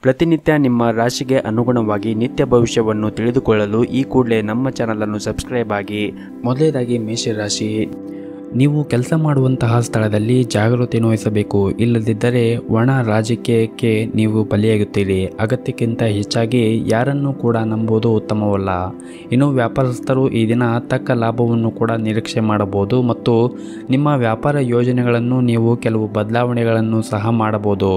ಪ್ರತಿನಿತ್ಯ ನಿಮ್ಮ ರಾಶಿಗೆ ಅನುಗುಣವಾಗಿ ನಿತ್ಯ ಭವಿಷ್ಯವನ್ನು ತಿಳಿದುಕೊಳ್ಳಲು ಈ ಕೂಡಲೇ ನಮ್ಮ ಚಾನಲನ್ನು ಸಬ್ಸ್ಕ್ರೈಬ್ ಆಗಿ. ಮೊದಲನೇದಾಗಿ ಮೇಷರಾಶಿ. ನೀವು ಕೆಲಸ ಮಾಡುವಂತಹ ಸ್ಥಳದಲ್ಲಿ ಜಾಗೃತಿಯನ್ನು ವಹಿಸಬೇಕು. ಇಲ್ಲದಿದ್ದರೆ ಒಣ ರಾಜಕೀಯಕ್ಕೆ ನೀವು ಬಲಿಯಾಗುತ್ತೀರಿ. ಅಗತ್ಯಕ್ಕಿಂತ ಹೆಚ್ಚಾಗಿ ಯಾರನ್ನು ಕೂಡ ನಂಬುವುದು ಉತ್ತಮವಲ್ಲ. ಇನ್ನು ವ್ಯಾಪಾರಸ್ಥರು ಈ ದಿನ ತಕ್ಕ ಲಾಭವನ್ನು ಕೂಡ ನಿರೀಕ್ಷೆ ಮಾಡಬಹುದು ಮತ್ತು ನಿಮ್ಮ ವ್ಯಾಪಾರ ಯೋಜನೆಗಳನ್ನು ನೀವು ಕೆಲವು ಬದಲಾವಣೆಗಳನ್ನು ಸಹ ಮಾಡಬಹುದು.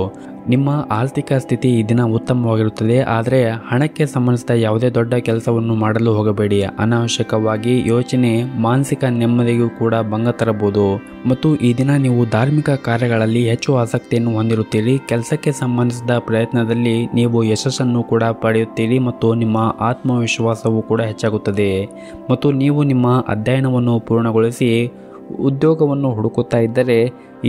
ನಿಮ್ಮ ಆರ್ಥಿಕ ಸ್ಥಿತಿ ಈ ದಿನ ಉತ್ತಮವಾಗಿರುತ್ತದೆ. ಆದರೆ ಹಣಕ್ಕೆ ಸಂಬಂಧಿಸಿದ ಯಾವುದೇ ದೊಡ್ಡ ಕೆಲಸವನ್ನು ಮಾಡಲು ಹೋಗಬೇಡಿ. ಅನಾವಶ್ಯಕವಾಗಿ ಯೋಚನೆ ಮಾನಸಿಕ ನೆಮ್ಮದಿಗೂ ಕೂಡ ಭಂಗ ತರಬಹುದು. ಮತ್ತು ಈ ದಿನ ನೀವು ಧಾರ್ಮಿಕ ಕಾರ್ಯಗಳಲ್ಲಿ ಹೆಚ್ಚು ಆಸಕ್ತಿಯನ್ನು ಹೊಂದಿರುತ್ತೀರಿ. ಕೆಲಸಕ್ಕೆ ಸಂಬಂಧಿಸಿದ ಪ್ರಯತ್ನದಲ್ಲಿ ನೀವು ಯಶಸ್ಸನ್ನು ಕೂಡ ಪಡೆಯುತ್ತೀರಿ ಮತ್ತು ನಿಮ್ಮ ಆತ್ಮವಿಶ್ವಾಸವೂ ಕೂಡ ಹೆಚ್ಚಾಗುತ್ತದೆ. ಮತ್ತು ನೀವು ನಿಮ್ಮ ಅಧ್ಯಯನವನ್ನು ಪೂರ್ಣಗೊಳಿಸಿ ಉದ್ಯೋಗವನ್ನು ಹುಡುಕುತ್ತಾ ಇದ್ದರೆ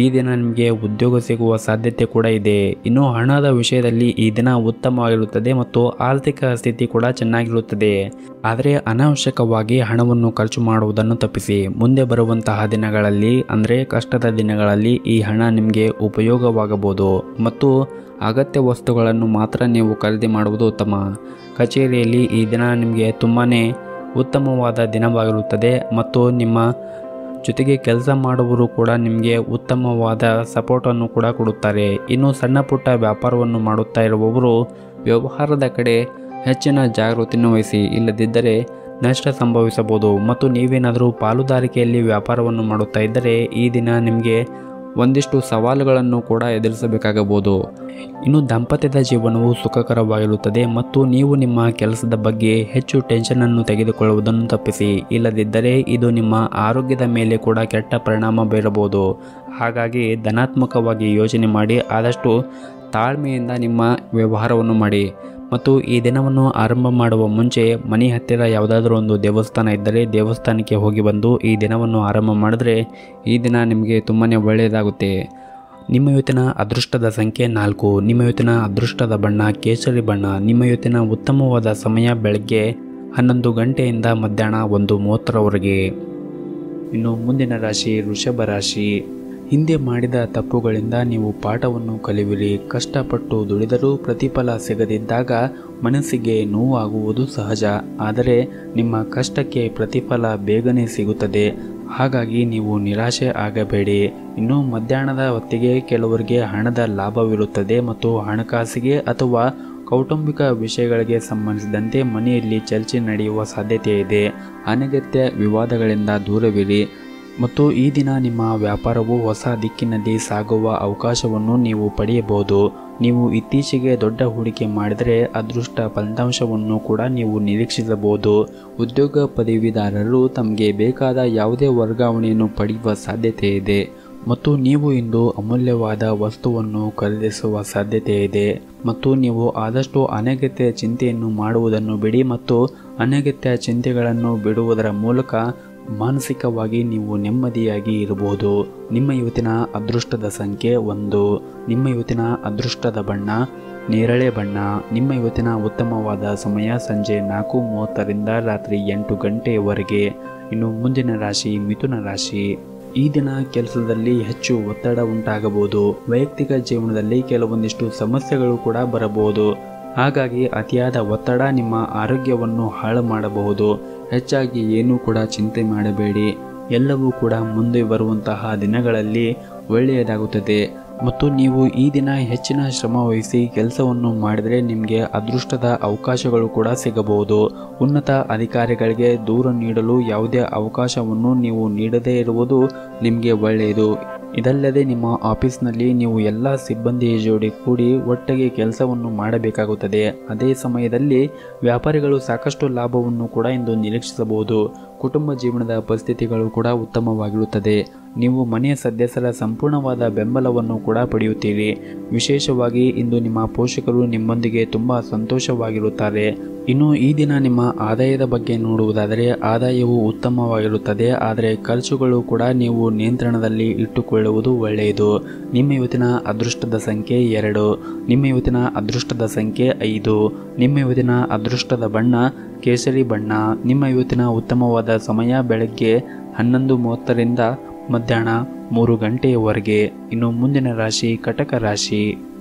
ಈ ದಿನ ನಿಮಗೆ ಉದ್ಯೋಗ ಸಿಗುವ ಸಾಧ್ಯತೆ ಕೂಡ ಇದೆ. ಇನ್ನು ಹಣದ ವಿಷಯದಲ್ಲಿ ಈ ದಿನ ಉತ್ತಮವಾಗಿರುತ್ತದೆ ಮತ್ತು ಆರ್ಥಿಕ ಸ್ಥಿತಿ ಕೂಡ ಚೆನ್ನಾಗಿರುತ್ತದೆ. ಆದರೆ ಅನಾವಶ್ಯಕವಾಗಿ ಹಣವನ್ನು ಖರ್ಚು ಮಾಡುವುದನ್ನು ತಪ್ಪಿಸಿ. ಮುಂದೆ ಬರುವಂತಹ ದಿನಗಳಲ್ಲಿ ಅಂದರೆ ಕಷ್ಟದ ದಿನಗಳಲ್ಲಿ ಈ ಹಣ ನಿಮಗೆ ಉಪಯೋಗವಾಗಬಹುದು ಮತ್ತು ಅಗತ್ಯ ವಸ್ತುಗಳನ್ನು ಮಾತ್ರ ನೀವು ಖರೀದಿ ಮಾಡುವುದು ಉತ್ತಮ. ಕಚೇರಿಯಲ್ಲಿ ಈ ದಿನ ನಿಮಗೆ ತುಂಬಾ ಉತ್ತಮವಾದ ದಿನವಾಗಿರುತ್ತದೆ ಮತ್ತು ನಿಮ್ಮ ಜೊತೆಗೆ ಕೆಲಸ ಮಾಡುವವರು ಕೂಡ ನಿಮಗೆ ಉತ್ತಮವಾದ ಸಪೋರ್ಟನ್ನು ಕೂಡ ಕೊಡುತ್ತಾರೆ. ಇನ್ನು ಸಣ್ಣ ಪುಟ್ಟ ವ್ಯಾಪಾರವನ್ನು ಮಾಡುತ್ತಾ ಇರುವವರು ವ್ಯವಹಾರದ ಕಡೆ ಹೆಚ್ಚಿನ ಜಾಗೃತಿಯನ್ನು ವಹಿಸಿ. ಇಲ್ಲದಿದ್ದರೆ ನಷ್ಟ ಸಂಭವಿಸಬಹುದು. ಮತ್ತು ನೀವೇನಾದರೂ ಪಾಲುದಾರಿಕೆಯಲ್ಲಿ ವ್ಯಾಪಾರವನ್ನು ಮಾಡುತ್ತಾ ಇದ್ದರೆ ಈ ದಿನ ನಿಮಗೆ ಒಂದಿಷ್ಟು ಸವಾಲುಗಳನ್ನು ಕೂಡ ಎದುರಿಸಬೇಕಾಗಬಹುದು. ಇನ್ನು ದಾಂಪತ್ಯದ ಜೀವನವು ಸುಖಕರವಾಗಿರುತ್ತದೆ ಮತ್ತು ನೀವು ನಿಮ್ಮ ಕೆಲಸದ ಬಗ್ಗೆ ಹೆಚ್ಚು ಟೆನ್ಷನನ್ನು ತೆಗೆದುಕೊಳ್ಳುವುದನ್ನು ತಪ್ಪಿಸಿ. ಇಲ್ಲದಿದ್ದರೆ ಇದು ನಿಮ್ಮ ಆರೋಗ್ಯದ ಮೇಲೆ ಕೂಡ ಕೆಟ್ಟ ಪರಿಣಾಮ ಬೀರಬಹುದು. ಹಾಗಾಗಿ ಧನಾತ್ಮಕವಾಗಿ ಯೋಚನೆ ಮಾಡಿ ಆದಷ್ಟು ತಾಳ್ಮೆಯಿಂದ ನಿಮ್ಮ ವ್ಯವಹಾರವನ್ನು ಮಾಡಿ. ಮತ್ತು ಈ ದಿನವನ್ನು ಆರಂಭ ಮಾಡುವ ಮುಂಚೆ ಮನೆ ಹತ್ತಿರ ಯಾವುದಾದ್ರೂ ಒಂದು ದೇವಸ್ಥಾನ ಇದ್ದರೆ ದೇವಸ್ಥಾನಕ್ಕೆ ಹೋಗಿ ಬಂದು ಈ ದಿನವನ್ನು ಆರಂಭ ಮಾಡಿದ್ರೆ ಈ ದಿನ ನಿಮಗೆ ತುಂಬಾ ಒಳ್ಳೆಯದಾಗುತ್ತೆ. ನಿಮ್ಮ ಇವತ್ತಿನ ಅದೃಷ್ಟದ ಸಂಖ್ಯೆ 4. ನಿಮ್ಮ ಇವತ್ತಿನ ಅದೃಷ್ಟದ ಬಣ್ಣ ಕೇಸರಿ ಬಣ್ಣ. ನಿಮ್ಮ ಇವತ್ತಿನ ಉತ್ತಮವಾದ ಸಮಯ ಬೆಳಗ್ಗೆ 11 ಗಂಟೆಯಿಂದ ಮಧ್ಯಾಹ್ನ 1:30ರವರೆಗೆ. ಇನ್ನು ಮುಂದಿನ ರಾಶಿ ವೃಷಭ ರಾಶಿ. ಹಿಂದೆ ಮಾಡಿದ ತಪ್ಪುಗಳಿಂದ ನೀವು ಪಾಠವನ್ನು ಕಲಿಯುವಿರಿ. ಕಷ್ಟಪಟ್ಟು ದುಡಿದರೂ ಪ್ರತಿಫಲ ಸಿಗದಿದ್ದಾಗ ಮನಸ್ಸಿಗೆ ನೋವಾಗುವುದು ಸಹಜ. ಆದರೆ ನಿಮ್ಮ ಕಷ್ಟಕ್ಕೆ ಪ್ರತಿಫಲ ಬೇಗನೆ ಸಿಗುತ್ತದೆ. ಹಾಗಾಗಿ ನೀವು ನಿರಾಶೆ ಆಗಬೇಡಿ. ಇನ್ನು ಮಧ್ಯಾಹ್ನದ ಹೊತ್ತಿಗೆ ಕೆಲವರಿಗೆ ಹಣದ ಲಾಭವಿರುತ್ತದೆ ಮತ್ತು ಹಣಕಾಸಿಗೆ ಅಥವಾ ಕೌಟುಂಬಿಕ ವಿಷಯಗಳಿಗೆ ಸಂಬಂಧಿಸಿದಂತೆ ಮನೆಯಲ್ಲಿ ಚರ್ಚೆ ನಡೆಯುವ ಸಾಧ್ಯತೆ ಇದೆ. ಅನಗತ್ಯ ವಿವಾದಗಳಿಂದ ದೂರವಿರಿ. ಮತ್ತು ಈ ದಿನ ನಿಮ್ಮ ವ್ಯಾಪಾರವು ಹೊಸ ದಿಕ್ಕಿನಲ್ಲಿ ಸಾಗುವ ಅವಕಾಶವನ್ನು ನೀವು ಪಡೆಯಬಹುದು. ನೀವು ಇತ್ತೀಚೆಗೆ ದೊಡ್ಡ ಹೂಡಿಕೆ ಮಾಡಿದರೆ ಅದೃಷ್ಟ ಫಲಿತಾಂಶವನ್ನು ಕೂಡ ನೀವು ನಿರೀಕ್ಷಿಸಬಹುದು. ಉದ್ಯೋಗ ಪದವೀಧರರು ತಮಗೆ ಬೇಕಾದ ಯಾವುದೇ ವರ್ಗಾವಣೆಯನ್ನು ಪಡೆಯುವ ಸಾಧ್ಯತೆ ಇದೆ ಮತ್ತು ನೀವು ಇಂದು ಅಮೂಲ್ಯವಾದ ವಸ್ತುವನ್ನು ಖರೀದಿಸುವ ಸಾಧ್ಯತೆ ಇದೆ. ಮತ್ತು ನೀವು ಆದಷ್ಟು ಅನಗತ್ಯ ಚಿಂತೆಯನ್ನು ಮಾಡುವುದನ್ನು ಬಿಡಿ ಮತ್ತು ಅನಗತ್ಯ ಚಿಂತೆಗಳನ್ನು ಬಿಡುವುದರ ಮೂಲಕ ಮಾನಸಿಕವಾಗಿ ನೀವು ನೆಮ್ಮದಿಯಾಗಿ ಇರಬಹುದು. ನಿಮ್ಮ ಇವತ್ತಿನ ಅದೃಷ್ಟದ ಸಂಖ್ಯೆ 1. ನಿಮ್ಮ ಇವತ್ತಿನ ಅದೃಷ್ಟದ ಬಣ್ಣ ನೇರಳೆ ಬಣ್ಣ. ನಿಮ್ಮ ಇವತ್ತಿನ ಉತ್ತಮವಾದ ಸಮಯ ಸಂಜೆ 4:30ರಿಂದ ರಾತ್ರಿ 8 ಗಂಟೆಯವರೆಗೆ. ಇನ್ನು ಮುಂದಿನ ರಾಶಿ ಮಿಥುನ ರಾಶಿ. ಈ ದಿನ ಕೆಲಸದಲ್ಲಿ ಹೆಚ್ಚು ಒತ್ತಡ ಉಂಟಾಗಬಹುದು. ವೈಯಕ್ತಿಕ ಜೀವನದಲ್ಲಿ ಕೆಲವೊಂದಿಷ್ಟು ಸಮಸ್ಯೆಗಳು ಕೂಡ ಬರಬಹುದು. ಹಾಗಾಗಿ ಅತಿಯಾದ ಒತ್ತಡ ನಿಮ್ಮ ಆರೋಗ್ಯವನ್ನು ಹಾಳು ಮಾಡಬಹುದು. ಹೆಚ್ಚಾಗಿ ಏನೂ ಕೂಡ ಚಿಂತೆ ಮಾಡಬೇಡಿ. ಎಲ್ಲವೂ ಕೂಡ ಮುಂದೆ ಬರುವಂತಹ ದಿನಗಳಲ್ಲಿ ಒಳ್ಳೆಯದಾಗುತ್ತದೆ. ಮತ್ತು ನೀವು ಈ ದಿನ ಹೆಚ್ಚಿನ ಶ್ರಮ ವಹಿಸಿ ಕೆಲಸವನ್ನು ಮಾಡಿದರೆ ನಿಮಗೆ ಅದೃಷ್ಟದ ಅವಕಾಶಗಳು ಕೂಡ ಸಿಗಬಹುದು. ಉನ್ನತ ಅಧಿಕಾರಿಗಳಿಗೆ ದೂರು ನೀಡಲು ಯಾವುದೇ ಅವಕಾಶವನ್ನು ನೀವು ನೀಡದೇ ಇರುವುದು ನಿಮಗೆ ಒಳ್ಳೆಯದು. ಇದಲ್ಲದೆ ನಿಮ್ಮ ಆಫೀಸ್ನಲ್ಲಿ ನೀವು ಎಲ್ಲ ಸಿಬ್ಬಂದಿಯ ಜೋಡಿ ಕೂಡಿ ಒಟ್ಟಿಗೆ ಕೆಲಸವನ್ನು ಮಾಡಬೇಕಾಗುತ್ತದೆ. ಅದೇ ಸಮಯದಲ್ಲಿ ವ್ಯಾಪಾರಿಗಳು ಸಾಕಷ್ಟು ಲಾಭವನ್ನು ಕೂಡ ಇಂದು ನಿರೀಕ್ಷಿಸಬಹುದು. ಕುಟುಂಬ ಜೀವನದ ಪರಿಸ್ಥಿತಿಗಳು ಕೂಡ ಉತ್ತಮವಾಗಿರುತ್ತದೆ. ನೀವು ಮನೆಯ ಸದಸ್ಯರ ಸಂಪೂರ್ಣವಾದ ಬೆಂಬಲವನ್ನು ಕೂಡ ಪಡೆಯುತ್ತೀರಿ. ವಿಶೇಷವಾಗಿ ಇಂದು ನಿಮ್ಮ ಪೋಷಕರು ನಿಮ್ಮೊಂದಿಗೆ ತುಂಬ ಸಂತೋಷವಾಗಿರುತ್ತಾರೆ. ಇನ್ನು ಈ ದಿನ ನಿಮ್ಮ ಆದಾಯದ ಬಗ್ಗೆ ನೋಡುವುದಾದರೆ ಆದಾಯವು ಉತ್ತಮವಾಗಿರುತ್ತದೆ. ಆದರೆ ಖರ್ಚುಗಳು ಕೂಡ ನೀವು ನಿಯಂತ್ರಣದಲ್ಲಿ ಇಟ್ಟುಕೊಳ್ಳುವುದು ಒಳ್ಳೆಯದು. ನಿಮ್ಮ ಇವತ್ತಿನ ಅದೃಷ್ಟದ ಸಂಖ್ಯೆ 2. ನಿಮ್ಮ ಇವತ್ತಿನ ಅದೃಷ್ಟದ ಸಂಖ್ಯೆ 5. ನಿಮ್ಮ ಇವತ್ತಿನ ಅದೃಷ್ಟದ ಬಣ್ಣ ಕೇಸರಿ ಬಣ್ಣ. ನಿಮ್ಮ ಇವತ್ತಿನ ಉತ್ತಮವಾದ ಸಮಯ ಬೆಳಗ್ಗೆ 11:30ರಿಂದ ಮಧ್ಯಾಹ್ನ 3 ಗಂಟೆಯವರೆಗೆ. ಇನ್ನು ಮುಂದಿನ ರಾಶಿ ಕಟಕ ರಾಶಿ.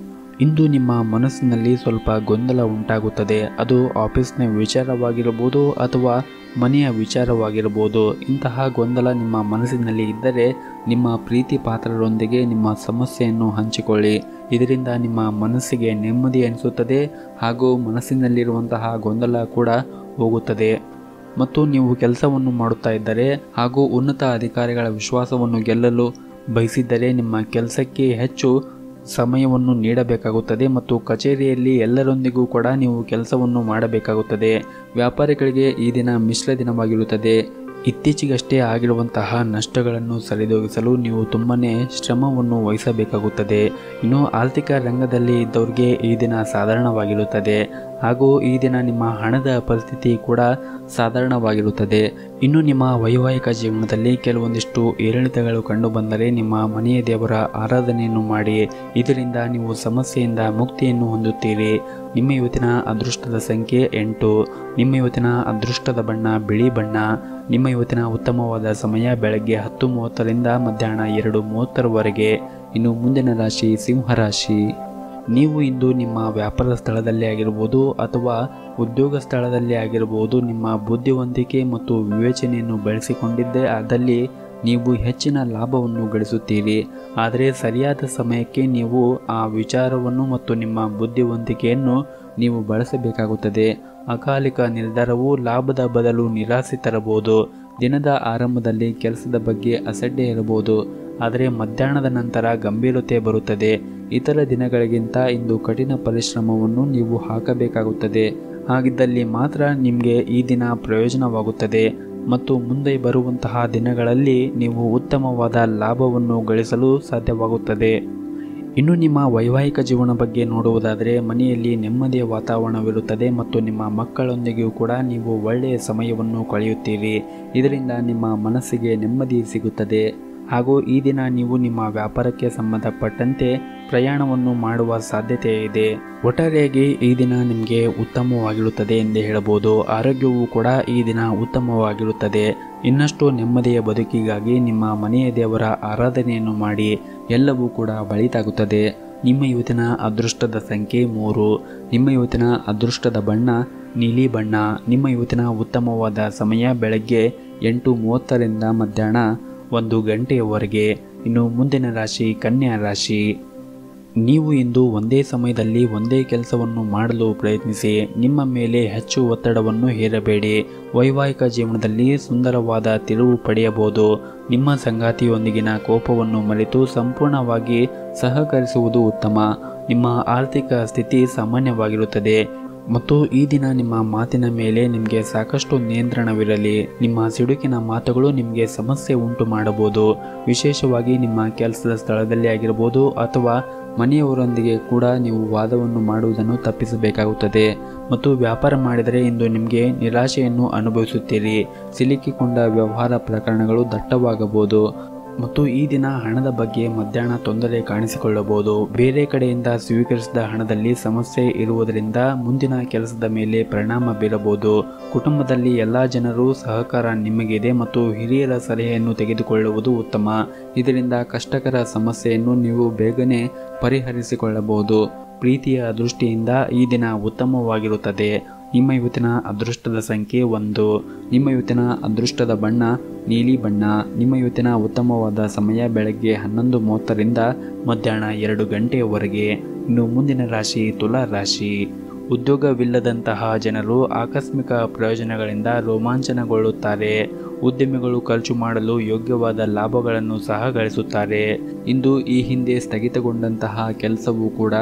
ಇಂದು ನಿಮ್ಮ ಮನಸ್ಸಿನಲ್ಲಿ ಸ್ವಲ್ಪ ಗೊಂದಲ ಉಂಟಾಗುತ್ತದೆ. ಅದು ಆಫೀಸ್ನ ವಿಚಾರವಾಗಿರಬಹುದು ಅಥವಾ ಮನೆಯ ವಿಚಾರವಾಗಿರಬಹುದು. ಇಂತಹ ಗೊಂದಲ ನಿಮ್ಮ ಮನಸ್ಸಿನಲ್ಲಿ ಇದ್ದರೆ ನಿಮ್ಮ ಪ್ರೀತಿ ಪಾತ್ರರೊಂದಿಗೆ ನಿಮ್ಮ ಸಮಸ್ಯೆಯನ್ನು ಹಂಚಿಕೊಳ್ಳಿ. ಇದರಿಂದ ನಿಮ್ಮ ಮನಸ್ಸಿಗೆ ನೆಮ್ಮದಿ ಅನಿಸುತ್ತದೆ ಹಾಗೂ ಮನಸ್ಸಿನಲ್ಲಿರುವಂತಹ ಗೊಂದಲ ಕೂಡ ಹೋಗುತ್ತದೆ. ಮತ್ತು ನೀವು ಕೆಲಸವನ್ನು ಮಾಡುತ್ತಾ ಇದ್ದರೆ ಹಾಗೂ ಉನ್ನತ ಅಧಿಕಾರಿಗಳ ವಿಶ್ವಾಸವನ್ನು ಗೆಲ್ಲಲು ಬಯಸಿದ್ದರೆ ನಿಮ್ಮ ಕೆಲಸಕ್ಕೆ ಹೆಚ್ಚು ಸಮಯವನ್ನು ನೀಡಬೇಕಾಗುತ್ತದೆ ಮತ್ತು ಕಚೇರಿಯಲ್ಲಿ ಎಲ್ಲರೊಂದಿಗೂ ಕೂಡ ನೀವು ಕೆಲಸವನ್ನು ಮಾಡಬೇಕಾಗುತ್ತದೆ. ವ್ಯಾಪಾರಿಗಳಿಗೆ ಈ ದಿನ ಮಿಶ್ರ ದಿನವಾಗಿರುತ್ತದೆ. ಇತ್ತೀಚೆಗಷ್ಟೇ ಆಗಿರುವಂತಹ ನಷ್ಟಗಳನ್ನು ಸರಿದೂಗಿಸಲು ನೀವು ತುಂಬನೇ ಶ್ರಮವನ್ನು ವಹಿಸಬೇಕಾಗುತ್ತದೆ. ಇನ್ನು ಆರ್ಥಿಕ ರಂಗದಲ್ಲಿ ಇದ್ದವರಿಗೆ ಈ ದಿನ ಸಾಧಾರಣವಾಗಿರುತ್ತದೆ ಹಾಗೂ ಈ ದಿನ ನಿಮ್ಮ ಹಣದ ಪರಿಸ್ಥಿತಿ ಕೂಡ ಸಾಧಾರಣವಾಗಿರುತ್ತದೆ. ಇನ್ನು ನಿಮ್ಮ ವೈವಾಹಿಕ ಜೀವನದಲ್ಲಿ ಕೆಲವೊಂದಿಷ್ಟು ಏರಿಳಿತಗಳು ಕಂಡುಬಂದರೆ ನಿಮ್ಮ ಮನೆಯ ದೇವರ ಆರಾಧನೆಯನ್ನು ಮಾಡಿ. ಇದರಿಂದ ನೀವು ಸಮಸ್ಯೆಯಿಂದ ಮುಕ್ತಿಯನ್ನು ಹೊಂದುತ್ತೀರಿ. ನಿಮ್ಮ ಇವತ್ತಿನ ಅದೃಷ್ಟದ ಸಂಖ್ಯೆ 8. ನಿಮ್ಮ ಇವತ್ತಿನ ಅದೃಷ್ಟದ ಬಣ್ಣ ಬಿಳಿ ಬಣ್ಣ. ನಿಮ್ಮ ಇವತ್ತಿನ ಉತ್ತಮವಾದ ಸಮಯ ಬೆಳಗ್ಗೆ 10:30ರಿಂದ ಮಧ್ಯಾಹ್ನ 2:30ರವರೆಗೆ. ಇನ್ನು ಮುಂದಿನ ರಾಶಿ ಸಿಂಹರಾಶಿ. ನೀವು ಇಂದು ನಿಮ್ಮ ವ್ಯಾಪಾರ ಸ್ಥಳದಲ್ಲಿ ಆಗಿರಬಹುದು ಅಥವಾ ಉದ್ಯೋಗ ಸ್ಥಳದಲ್ಲಿ ಆಗಿರಬಹುದು ನಿಮ್ಮ ಬುದ್ಧಿವಂತಿಕೆ ಮತ್ತು ವಿವೇಚನೆಯನ್ನು ಬಳಸಿಕೊಂಡಿದ್ದೇ ಆದಲ್ಲಿ ನೀವು ಹೆಚ್ಚಿನ ಲಾಭವನ್ನು ಗಳಿಸುತ್ತೀರಿ. ಆದರೆ ಸರಿಯಾದ ಸಮಯಕ್ಕೆ ನೀವು ಆ ವಿಚಾರವನ್ನು ಮತ್ತು ನಿಮ್ಮ ಬುದ್ಧಿವಂತಿಕೆಯನ್ನು ನೀವು ಬಳಸಬೇಕಾಗುತ್ತದೆ. ಅಕಾಲಿಕ ನಿರ್ಧಾರವು ಲಾಭದ ಬದಲು ನಿರಾಸೆ ತರಬಹುದು. ದಿನದ ಆರಂಭದಲ್ಲಿ ಕೆಲಸದ ಬಗ್ಗೆ ಅಸಡ್ಡೆ ಇರಬಹುದು, ಆದರೆ ಮಧ್ಯಾಹ್ನದ ನಂತರ ಗಂಭೀರತೆ ಬರುತ್ತದೆ. ಇತರ ದಿನಗಳಿಗಿಂತ ಇಂದು ಕಠಿಣ ಪರಿಶ್ರಮವನ್ನು ನೀವು ಹಾಕಬೇಕಾಗುತ್ತದೆ. ಹಾಗಿದ್ದಲ್ಲಿ ಮಾತ್ರ ನಿಮಗೆ ಈ ದಿನ ಪ್ರಯೋಜನವಾಗುತ್ತದೆ ಮತ್ತು ಮುಂದೆ ಬರುವಂತಹ ದಿನಗಳಲ್ಲಿ ನೀವು ಉತ್ತಮವಾದ ಲಾಭವನ್ನು ಗಳಿಸಲು ಸಾಧ್ಯವಾಗುತ್ತದೆ. ಇನ್ನು ನಿಮ್ಮ ವೈವಾಹಿಕ ಜೀವನ ಬಗ್ಗೆ ನೋಡುವುದಾದರೆ ಮನೆಯಲ್ಲಿ ನೆಮ್ಮದಿಯ ವಾತಾವರಣವಿರುತ್ತದೆ ಮತ್ತು ನಿಮ್ಮ ಮಕ್ಕಳೊಂದಿಗೂ ಕೂಡ ನೀವು ಒಳ್ಳೆಯ ಸಮಯವನ್ನು ಕಳೆಯುತ್ತೀರಿ. ಇದರಿಂದ ನಿಮ್ಮ ಮನಸ್ಸಿಗೆ ನೆಮ್ಮದಿ ಸಿಗುತ್ತದೆ ಹಾಗೂ ಈ ದಿನ ನೀವು ನಿಮ್ಮ ವ್ಯಾಪಾರಕ್ಕೆ ಸಂಬಂಧಪಟ್ಟಂತೆ ಪ್ರಯಾಣವನ್ನು ಮಾಡುವ ಸಾಧ್ಯತೆ ಇದೆ. ಒಟ್ಟಾರೆಯಾಗಿ ಈ ದಿನ ನಿಮಗೆ ಉತ್ತಮವಾಗಿರುತ್ತದೆ ಎಂದೇ ಹೇಳಬಹುದು. ಆರೋಗ್ಯವೂ ಕೂಡ ಈ ದಿನ ಉತ್ತಮವಾಗಿರುತ್ತದೆ. ಇನ್ನಷ್ಟು ನೆಮ್ಮದಿಯ ಬದುಕಿಗಾಗಿ ನಿಮ್ಮ ಮನೆಯ ದೇವರ ಆರಾಧನೆಯನ್ನು ಮಾಡಿ. ಎಲ್ಲವೂ ಕೂಡ ಒಳಿತಾಗುತ್ತದೆ. ನಿಮ್ಮ ಇವತ್ತಿನ ಅದೃಷ್ಟದ ಸಂಖ್ಯೆ 3. ನಿಮ್ಮ ಇವತ್ತಿನ ಅದೃಷ್ಟದ ಬಣ್ಣ ನೀಲಿ ಬಣ್ಣ. ನಿಮ್ಮ ಇವತ್ತಿನ ಉತ್ತಮವಾದ ಸಮಯ ಬೆಳಗ್ಗೆ 8:30ರಿಂದ ಮಧ್ಯಾಹ್ನ 1 ಗಂಟೆಯವರೆಗೆ. ಇನ್ನು ಮುಂದಿನ ರಾಶಿ ಕನ್ಯಾ ರಾಶಿ. ನೀವು ಇಂದು ಒಂದೇ ಸಮಯದಲ್ಲಿ ಒಂದೇ ಕೆಲಸವನ್ನು ಮಾಡಲು ಪ್ರಯತ್ನಿಸಿ. ನಿಮ್ಮ ಮೇಲೆ ಹೆಚ್ಚು ಒತ್ತಡವನ್ನು ಹೇರಬೇಡಿ. ವೈವಾಹಿಕ ಜೀವನದಲ್ಲಿ ಸುಂದರವಾದ ತಿರುವು ಪಡೆಯಬಹುದು. ನಿಮ್ಮ ಸಂಗಾತಿಯೊಂದಿಗಿನ ಕೋಪವನ್ನು ಮರೆತು ಸಂಪೂರ್ಣವಾಗಿ ಸಹಕರಿಸುವುದು ಉತ್ತಮ. ನಿಮ್ಮ ಆರ್ಥಿಕ ಸ್ಥಿತಿ ಸಾಮಾನ್ಯವಾಗಿರುತ್ತದೆ ಮತ್ತು ಈ ದಿನ ನಿಮ್ಮ ಮಾತಿನ ಮೇಲೆ ನಿಮಗೆ ಸಾಕಷ್ಟು ನಿಯಂತ್ರಣವಿರಲಿ. ನಿಮ್ಮ ಸಿಡುಕಿನ ಮಾತುಗಳು ನಿಮಗೆ ಸಮಸ್ಯೆ ಉಂಟು ಮಾಡಬಹುದು. ವಿಶೇಷವಾಗಿ ನಿಮ್ಮ ಕೆಲಸದ ಸ್ಥಳದಲ್ಲಿ ಆಗಿರಬಹುದು ಅಥವಾ ಮನೆಯವರೊಂದಿಗೆ ಕೂಡ ನೀವು ವಾದವನ್ನು ಮಾಡುವುದನ್ನು ತಪ್ಪಿಸಬೇಕಾಗುತ್ತದೆ. ಮತ್ತು ವ್ಯಾಪಾರ ಮಾಡಿದರೆ ಇಂದು ನಿಮಗೆ ನಿರಾಶೆಯನ್ನು ಅನುಭವಿಸುತ್ತೀರಿ. ಸಿಲುಕಿಕೊಂಡ ವ್ಯವಹಾರ ಪ್ರಕರಣಗಳು ದಟ್ಟವಾಗಬಹುದು ಮತ್ತು ಈ ದಿನ ಹಣದ ಬಗ್ಗೆ ಮಧ್ಯಾಹ್ನ ತೊಂದರೆ ಕಾಣಿಸಿಕೊಳ್ಳಬಹುದು. ಬೇರೆ ಕಡೆಯಿಂದ ಸ್ವೀಕರಿಸಿದ ಹಣದಲ್ಲಿ ಸಮಸ್ಯೆ ಇರುವುದರಿಂದ ಮುಂದಿನ ಕೆಲಸದ ಮೇಲೆ ಪರಿಣಾಮ ಬೀರಬಹುದು. ಕುಟುಂಬದಲ್ಲಿ ಎಲ್ಲ ಜನರು ಸಹಕಾರ ನಿಮಗಿದೆ ಮತ್ತು ಹಿರಿಯರ ಸಲಹೆಯನ್ನು ತೆಗೆದುಕೊಳ್ಳುವುದು ಉತ್ತಮ. ಇದರಿಂದ ಕಷ್ಟಕರ ಸಮಸ್ಯೆಯನ್ನು ನೀವು ಬೇಗನೆ ಪರಿಹರಿಸಿಕೊಳ್ಳಬಹುದು. ಪ್ರೀತಿಯ ದೃಷ್ಟಿಯಿಂದ ಈ ದಿನ ಉತ್ತಮವಾಗಿರುತ್ತದೆ. ನಿಮ್ಮ ಇವತ್ತಿನ ಅದೃಷ್ಟದ ಸಂಖ್ಯೆ 1. ನಿಮ್ಮ ಇವತ್ತಿನ ಅದೃಷ್ಟದ ಬಣ್ಣ ನೀಲಿ ಬಣ್ಣ. ನಿಮ್ಮ ಇವತ್ತಿನ ಉತ್ತಮವಾದ ಸಮಯ ಬೆಳಗ್ಗೆ 11:30ರಿಂದ ಮಧ್ಯಾಹ್ನ 2 ಗಂಟೆಯವರೆಗೆ. ಇನ್ನು ಮುಂದಿನ ರಾಶಿ ತುಲಾ ರಾಶಿ. ಉದ್ಯೋಗವಿಲ್ಲದಂತಹ ಜನರು ಆಕಸ್ಮಿಕ ಪ್ರಯೋಜನಗಳಿಂದ ರೋಮಾಂಚನಗೊಳ್ಳುತ್ತಾರೆ. ಉದ್ಯಮಿಗಳು ಖರ್ಚು ಮಾಡಲು ಯೋಗ್ಯವಾದ ಲಾಭಗಳನ್ನು ಸಹ ಗಳಿಸುತ್ತಾರೆ. ಇಂದು ಈ ಹಿಂದೆ ಸ್ಥಗಿತಗೊಂಡಂತಹ ಕೆಲಸವೂ ಕೂಡ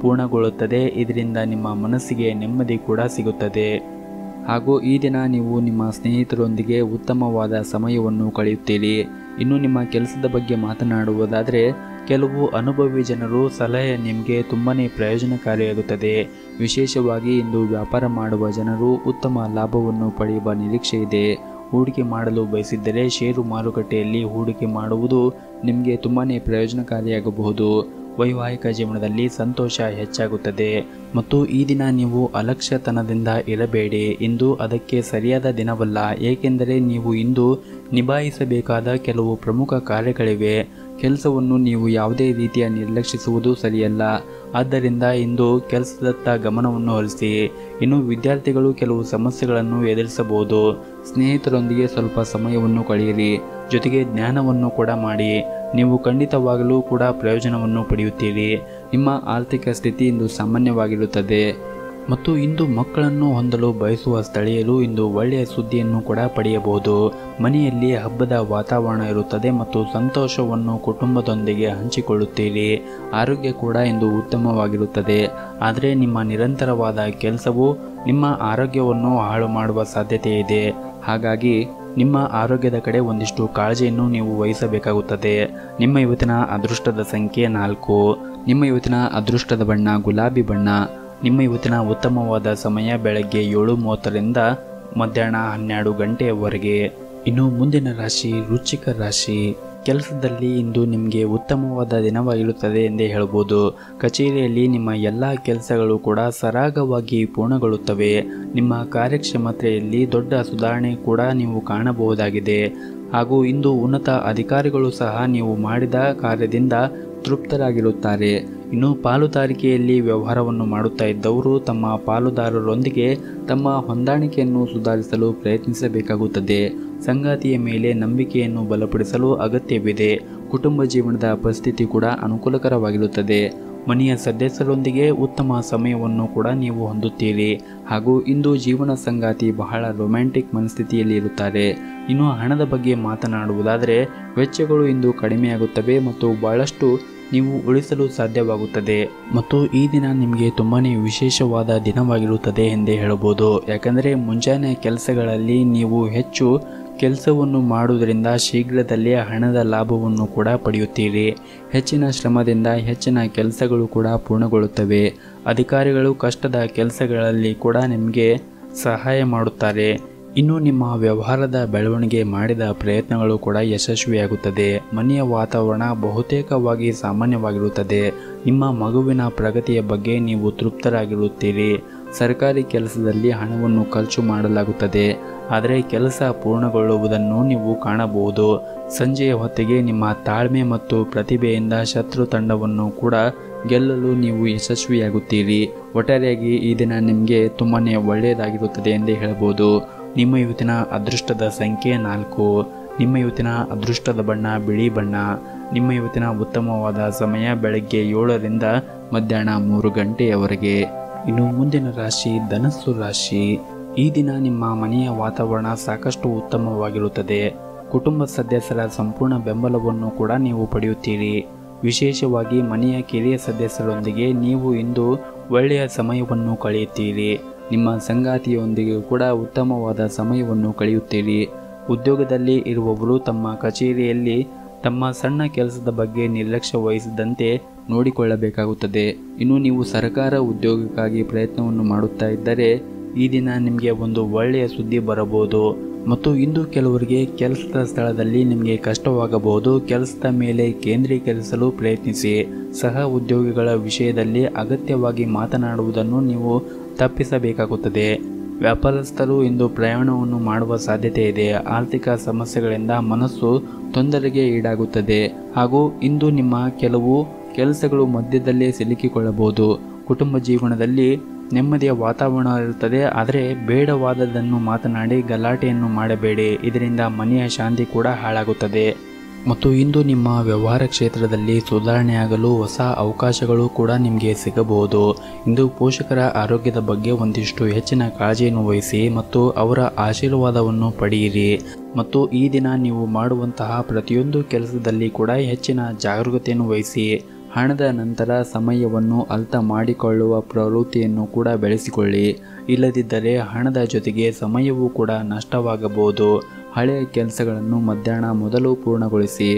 ಪೂರ್ಣಗೊಳ್ಳುತ್ತದೆ. ಇದರಿಂದ ನಿಮ್ಮ ಮನಸ್ಸಿಗೆ ನೆಮ್ಮದಿ ಕೂಡ ಸಿಗುತ್ತದೆ ಹಾಗೂ ಈ ದಿನ ನೀವು ನಿಮ್ಮ ಸ್ನೇಹಿತರೊಂದಿಗೆ ಉತ್ತಮವಾದ ಸಮಯವನ್ನು ಕಳೆಯುತ್ತೀರಿ. ಇನ್ನು ನಿಮ್ಮ ಕೆಲಸದ ಬಗ್ಗೆ ಮಾತನಾಡುವುದಾದರೆ ಕೆಲವು ಅನುಭವಿ ಜನರು ಸಲಹೆ ನಿಮಗೆ ತುಂಬಾ ಪ್ರಯೋಜನಕಾರಿಯಾಗುತ್ತದೆ. ವಿಶೇಷವಾಗಿ ಇಂದು ವ್ಯಾಪಾರ ಮಾಡುವ ಜನರು ಉತ್ತಮ ಲಾಭವನ್ನು ಪಡೆಯುವ ನಿರೀಕ್ಷೆ ಇದೆ. ಹೂಡಿಕೆ ಮಾಡಲು ಬಯಸಿದ್ದರೆ ಷೇರು ಮಾರುಕಟ್ಟೆಯಲ್ಲಿ ಹೂಡಿಕೆ ಮಾಡುವುದು ನಿಮಗೆ ತುಂಬಾ ಪ್ರಯೋಜನಕಾರಿಯಾಗಬಹುದು. ವೈವಾಹಿಕ ಜೀವನದಲ್ಲಿ ಸಂತೋಷ ಹೆಚ್ಚಾಗುತ್ತದೆ ಮತ್ತು ಈ ದಿನ ನೀವು ಅಲಕ್ಷ್ಯತನದಿಂದ ಇರಬೇಡಿ. ಇಂದು ಅದಕ್ಕೆ ಸರಿಯಾದ ದಿನವಲ್ಲ, ಏಕೆಂದರೆ ನೀವು ಇಂದು ನಿಭಾಯಿಸಬೇಕಾದ ಕೆಲವು ಪ್ರಮುಖ ಕಾರ್ಯಗಳಿವೆ. ಕೆಲಸವನ್ನು ನೀವು ಯಾವುದೇ ರೀತಿಯ ನಿರ್ಲಕ್ಷಿಸುವುದು ಸರಿಯಲ್ಲ. ಆದ್ದರಿಂದ ಇಂದು ಕೆಲಸದತ್ತ ಗಮನವನ್ನು ಹರಿಸಿ. ಇನ್ನು ವಿದ್ಯಾರ್ಥಿಗಳು ಕೆಲವು ಸಮಸ್ಯೆಗಳನ್ನು ಎದುರಿಸಬಹುದು. ಸ್ನೇಹಿತರೊಂದಿಗೆ ಸ್ವಲ್ಪ ಸಮಯವನ್ನು ಕಳೆಯಿರಿ, ಜೊತೆಗೆ ಜ್ಞಾನವನ್ನು ಕೂಡ ಮಾಡಿ. ನೀವು ಖಂಡಿತವಾಗಲೂ ಕೂಡ ಪ್ರಯೋಜನವನ್ನು ಪಡೆಯುತ್ತೀರಿ. ನಿಮ್ಮ ಆರ್ಥಿಕ ಸ್ಥಿತಿ ಇಂದು ಸಾಮಾನ್ಯವಾಗಿರುತ್ತದೆ ಮತ್ತು ಇಂದು ಮಕ್ಕಳನ್ನು ಹೊಂದಲು ಬಯಸುವ ಸ್ಥಳೀಯರು ಇಂದು ಒಳ್ಳೆಯ ಸುದ್ದಿಯನ್ನು ಕೂಡ ಪಡೆಯಬಹುದು. ಮನೆಯಲ್ಲಿ ಹಬ್ಬದ ವಾತಾವರಣ ಇರುತ್ತದೆ ಮತ್ತು ಸಂತೋಷವನ್ನು ಕುಟುಂಬದೊಂದಿಗೆ ಹಂಚಿಕೊಳ್ಳುತ್ತೀರಿ. ಆರೋಗ್ಯ ಕೂಡ ಇಂದು ಉತ್ತಮವಾಗಿರುತ್ತದೆ, ಆದರೆ ನಿಮ್ಮ ನಿರಂತರವಾದ ಕೆಲಸವು ನಿಮ್ಮ ಆರೋಗ್ಯವನ್ನು ಹಾಳು ಮಾಡುವ ಸಾಧ್ಯತೆ ಇದೆ. ಹಾಗಾಗಿ ನಿಮ್ಮ ಆರೋಗ್ಯದ ಕಡೆ ಒಂದಿಷ್ಟು ಕಾಳಜಿಯನ್ನು ನೀವು ವಹಿಸಬೇಕಾಗುತ್ತದೆ. ನಿಮ್ಮ ಇವತ್ತಿನ ಅದೃಷ್ಟದ ಸಂಖ್ಯೆ 4. ನಿಮ್ಮ ಇವತ್ತಿನ ಅದೃಷ್ಟದ ಬಣ್ಣ ಗುಲಾಬಿ ಬಣ್ಣ. ನಿಮ್ಮ ಇವತ್ತಿನ ಉತ್ತಮವಾದ ಸಮಯ ಬೆಳಗ್ಗೆ 7:30ರಿಂದ ಮಧ್ಯಾಹ್ನ 12 ಗಂಟೆಯವರೆಗೆ. ಇನ್ನು ಮುಂದಿನ ರಾಶಿ ವೃಶ್ಚಿಕ ರಾಶಿ. ಕೆಲಸದಲ್ಲಿ ಇಂದು ನಿಮಗೆ ಉತ್ತಮವಾದ ದಿನವಾಗಿರುತ್ತದೆ ಎಂದೇ ಹೇಳ್ಬೋದು. ಕಚೇರಿಯಲ್ಲಿ ನಿಮ್ಮ ಎಲ್ಲ ಕೆಲಸಗಳು ಕೂಡ ಸರಾಗವಾಗಿ ಪೂರ್ಣಗೊಳ್ಳುತ್ತವೆ. ನಿಮ್ಮ ಕಾರ್ಯಕ್ಷಮತೆಯಲ್ಲಿ ದೊಡ್ಡ ಸುಧಾರಣೆ ಕೂಡ ನೀವು ಕಾಣಬಹುದಾಗಿದೆ. ಹಾಗೂ ಇಂದು ಉನ್ನತ ಅಧಿಕಾರಿಗಳು ಸಹ ನೀವು ಮಾಡಿದ ಕಾರ್ಯದಿಂದ ತೃಪ್ತರಾಗಿರುತ್ತಾರೆ. ಇನ್ನು ಪಾಲುದಾರಿಕೆಯಲ್ಲಿ ವ್ಯವಹಾರವನ್ನು ಮಾಡುತ್ತಾ ಇದ್ದವರು ತಮ್ಮ ಪಾಲುದಾರರೊಂದಿಗೆ ತಮ್ಮ ಹೊಂದಾಣಿಕೆಯನ್ನು ಸುಧಾರಿಸಲು ಪ್ರಯತ್ನಿಸಬೇಕಾಗುತ್ತದೆ. ಸಂಗಾತಿಯ ಮೇಲೆ ನಂಬಿಕೆಯನ್ನು ಬಲಪಡಿಸಲು ಅಗತ್ಯವಿದೆ. ಕುಟುಂಬ ಜೀವನದ ಪರಿಸ್ಥಿತಿ ಕೂಡ ಅನುಕೂಲಕರವಾಗಿರುತ್ತದೆ. ಮನೆಯ ಸದಸ್ಯರೊಂದಿಗೆ ಉತ್ತಮ ಸಮಯವನ್ನು ಕೂಡ ನೀವು ಹೊಂದುತ್ತೀರಿ. ಹಾಗೂ ಇಂದು ಜೀವನ ಸಂಗಾತಿ ಬಹಳ ರೊಮ್ಯಾಂಟಿಕ್ ಮನಸ್ಥಿತಿಯಲ್ಲಿ ಇರುತ್ತಾರೆ. ಇನ್ನು ಹಣದ ಬಗ್ಗೆ ಮಾತನಾಡುವುದಾದರೆ ವೆಚ್ಚಗಳು ಇಂದು ಕಡಿಮೆಯಾಗುತ್ತವೆ ಮತ್ತು ಬಹಳಷ್ಟು ನೀವು ಉಳಿಸಲು ಸಾಧ್ಯವಾಗುತ್ತದೆ. ಮತ್ತು ಈ ದಿನ ನಿಮಗೆ ತುಂಬಾ ವಿಶೇಷವಾದ ದಿನವಾಗಿರುತ್ತದೆ ಎಂದೇ ಹೇಳಬಹುದು. ಯಾಕಂದರೆ ಮುಂಜಾನೆ ಕೆಲಸಗಳಲ್ಲಿ ನೀವು ಹೆಚ್ಚು ಕೆಲಸವನ್ನು ಮಾಡುವುದರಿಂದ ಶೀಘ್ರದಲ್ಲೇ ಹಣದ ಲಾಭವನ್ನು ಕೂಡ ಪಡೆಯುತ್ತೀರಿ. ಹೆಚ್ಚಿನ ಶ್ರಮದಿಂದ ಹೆಚ್ಚಿನ ಕೆಲಸಗಳು ಕೂಡ ಪೂರ್ಣಗೊಳ್ಳುತ್ತವೆ. ಅಧಿಕಾರಿಗಳು ಕಷ್ಟದ ಕೆಲಸಗಳಲ್ಲಿ ಕೂಡ ನಿಮಗೆ ಸಹಾಯ ಮಾಡುತ್ತಾರೆ. ಇನ್ನು ನಿಮ್ಮ ವ್ಯವಹಾರದ ಬೆಳವಣಿಗೆ ಮಾಡಿದ ಪ್ರಯತ್ನಗಳು ಕೂಡ ಯಶಸ್ವಿಯಾಗುತ್ತದೆ. ಮನೆಯ ವಾತಾವರಣ ಬಹುತೇಕವಾಗಿ ಸಾಮಾನ್ಯವಾಗಿರುತ್ತದೆ. ನಿಮ್ಮ ಮಗುವಿನ ಪ್ರಗತಿಯ ಬಗ್ಗೆ ನೀವು ತೃಪ್ತರಾಗಿರುತ್ತೀರಿ. ಸರ್ಕಾರಿ ಕೆಲಸದಲ್ಲಿ ಹಣವನ್ನು ಖರ್ಚು ಮಾಡಲಾಗುತ್ತದೆ, ಆದರೆ ಕೆಲಸ ಪೂರ್ಣಗೊಳ್ಳುವುದನ್ನು ನೀವು ಕಾಣಬಹುದು. ಸಂಜೆಯ ಹೊತ್ತಿಗೆ ನಿಮ್ಮ ತಾಳ್ಮೆ ಮತ್ತು ಪ್ರತಿಭೆಯಿಂದ ಶತ್ರು ತಂಡವನ್ನು ಕೂಡ ಗೆಲ್ಲಲು ನೀವು ಯಶಸ್ವಿಯಾಗುತ್ತೀರಿ. ಒಟ್ಟಾರೆಯಾಗಿ ಈ ದಿನ ನಿಮಗೆ ತುಂಬಾ ಒಳ್ಳೆಯದಾಗಿರುತ್ತದೆ ಎಂದೇ ಹೇಳಬಹುದು. ನಿಮ್ಮ ಇವತ್ತಿನ ಅದೃಷ್ಟದ ಸಂಖ್ಯೆ 4. ನಿಮ್ಮ ಇವತ್ತಿನ ಅದೃಷ್ಟದ ಬಣ್ಣ ಬಿಳಿ ಬಣ್ಣ. ನಿಮ್ಮ ಇವತ್ತಿನ ಉತ್ತಮವಾದ ಸಮಯ ಬೆಳಗ್ಗೆ 7ರಿಂದ ಮಧ್ಯಾಹ್ನ 3 ಗಂಟೆಯವರೆಗೆ. ಇನ್ನು ಮುಂದಿನ ರಾಶಿ ಧನಸ್ಸು ರಾಶಿ. ಈ ದಿನ ನಿಮ್ಮ ಮನೆಯ ವಾತಾವರಣ ಸಾಕಷ್ಟು ಉತ್ತಮವಾಗಿರುತ್ತದೆ. ಕುಟುಂಬ ಸದಸ್ಯರ ಸಂಪೂರ್ಣ ಬೆಂಬಲವನ್ನು ಕೂಡ ನೀವು ಪಡೆಯುತ್ತೀರಿ. ವಿಶೇಷವಾಗಿ ಮನೆಯ ಕಿರಿಯ ಸದಸ್ಯರೊಂದಿಗೆ ನೀವು ಇಂದು ಒಳ್ಳೆಯ ಸಮಯವನ್ನು ಕಳೆಯುತ್ತೀರಿ. ನಿಮ್ಮ ಸಂಗಾತಿಯೊಂದಿಗೆ ಕೂಡ ಉತ್ತಮವಾದ ಸಮಯವನ್ನು ಕಳೆಯುತ್ತೀರಿ. ಉದ್ಯೋಗದಲ್ಲಿ ಇರುವವರು ತಮ್ಮ ಕಚೇರಿಯಲ್ಲಿ ತಮ್ಮ ಸಣ್ಣ ಕೆಲಸದ ಬಗ್ಗೆ ನಿರ್ಲಕ್ಷ್ಯ ವಹಿಸದಂತೆ ನೋಡಿಕೊಳ್ಳಬೇಕಾಗುತ್ತದೆ. ಇನ್ನು ನೀವು ಸರ್ಕಾರ ಉದ್ಯೋಗಕ್ಕಾಗಿ ಪ್ರಯತ್ನವನ್ನು ಮಾಡುತ್ತಾ ಇದ್ದರೆ ಈ ದಿನ ನಿಮಗೆ ಒಂದು ಒಳ್ಳೆಯ ಸುದ್ದಿ ಬರಬಹುದು. ಮತ್ತು ಇಂದು ಕೆಲವರಿಗೆ ಕೆಲಸದ ಸ್ಥಳದಲ್ಲಿ ನಿಮಗೆ ಕಷ್ಟವಾಗಬಹುದು. ಕೆಲಸದ ಮೇಲೆ ಕೇಂದ್ರೀಕರಿಸಲು ಪ್ರಯತ್ನಿಸಿ. ಸಹ ಉದ್ಯೋಗಿಗಳ ವಿಷಯದಲ್ಲಿ ಅಗತ್ಯವಾಗಿ ಮಾತನಾಡುವುದನ್ನು ನೀವು ತಪ್ಪಿಸಬೇಕಾಗುತ್ತದೆ. ವ್ಯಾಪಾರಸ್ಥರು ಇಂದು ಪ್ರಯಾಣವನ್ನು ಮಾಡುವ ಸಾಧ್ಯತೆ ಇದೆ. ಆರ್ಥಿಕ ಸಮಸ್ಯೆಗಳಿಂದ ಮನಸ್ಸು ತೊಂದರೆಗೆ ಈಡಾಗುತ್ತದೆ. ಹಾಗೂ ಇಂದು ನಿಮ್ಮ ಕೆಲವು ಕೆಲಸಗಳು ಮಧ್ಯದಲ್ಲೇ ಸಿಲುಕಿಕೊಳ್ಳಬಹುದು. ಕುಟುಂಬ ಜೀವನದಲ್ಲಿ ನೆಮ್ಮದಿಯ ವಾತಾವರಣ ಇರುತ್ತದೆ, ಆದರೆ ಬೇಡವಾದದನ್ನು ಮಾತನಾಡಿ ಗಲಾಟೆಯನ್ನು ಮಾಡಬೇಡಿ. ಇದರಿಂದ ಮನೆಯ ಶಾಂತಿ ಕೂಡ ಹಾಳಾಗುತ್ತದೆ. ಮತ್ತು ಇಂದು ನಿಮ್ಮ ವ್ಯವಹಾರ ಕ್ಷೇತ್ರದಲ್ಲಿ ಸುಧಾರಣೆಯಾಗಲು ಹೊಸ ಅವಕಾಶಗಳು ಕೂಡ ನಿಮಗೆ ಸಿಗಬಹುದು. ಇಂದು ಪೋಷಕರ ಆರೋಗ್ಯದ ಬಗ್ಗೆ ಒಂದಿಷ್ಟು ಹೆಚ್ಚಿನ ಕಾಳಜಿಯನ್ನು ವಹಿಸಿ ಮತ್ತು ಅವರ ಆಶೀರ್ವಾದವನ್ನು ಪಡೆಯಿರಿ. ಮತ್ತು ಈ ದಿನ ನೀವು ಮಾಡುವಂತಹ ಪ್ರತಿಯೊಂದು ಕೆಲಸದಲ್ಲಿ ಕೂಡ ಹೆಚ್ಚಿನ ಜಾಗರೂಕತೆಯನ್ನು ವಹಿಸಿ. ಹಣದ ನಂತರ ಸಮಯವನ್ನು ಅರ್ಥ ಮಾಡಿಕೊಳ್ಳುವ ಪ್ರವೃತ್ತಿಯನ್ನು ಕೂಡ ಬೆಳೆಸಿಕೊಳ್ಳಿ. ಇಲ್ಲದಿದ್ದರೆ ಹಣದ ಜೊತೆಗೆ ಸಮಯವೂ ಕೂಡ ನಷ್ಟವಾಗಬಹುದು. ಹಳೆಯ ಕೆಲಸಗಳನ್ನು ಮಧ್ಯಾಹ್ನ ಮೊದಲು ಪೂರ್ಣಗೊಳಿಸಿ.